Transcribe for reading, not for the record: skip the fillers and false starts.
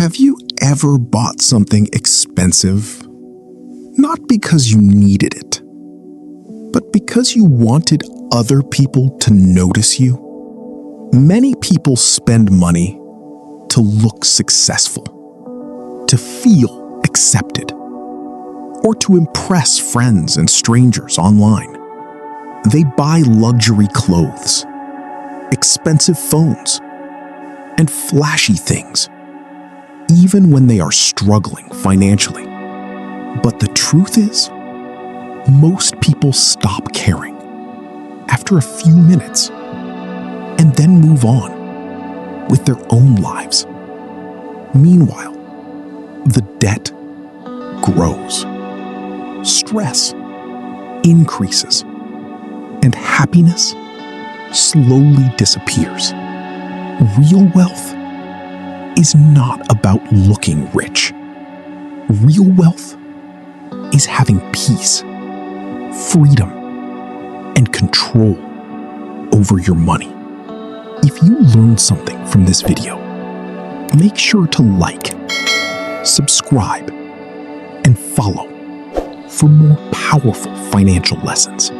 Have you ever bought something expensive? Not because you needed it, but because you wanted other people to notice you? Many people spend money to look successful, to feel accepted, or to impress friends and strangers online. They buy luxury clothes, expensive phones, and flashy things, even when they are struggling financially. But the truth is, most people stop caring after a few minutes and then move on with their own lives. Meanwhile, the debt grows, stress increases, and happiness slowly disappears. Real wealth is not about looking rich. Real wealth is having peace, freedom, and control over your money. If you learned something from this video, make sure to like, subscribe, and follow for more powerful financial lessons.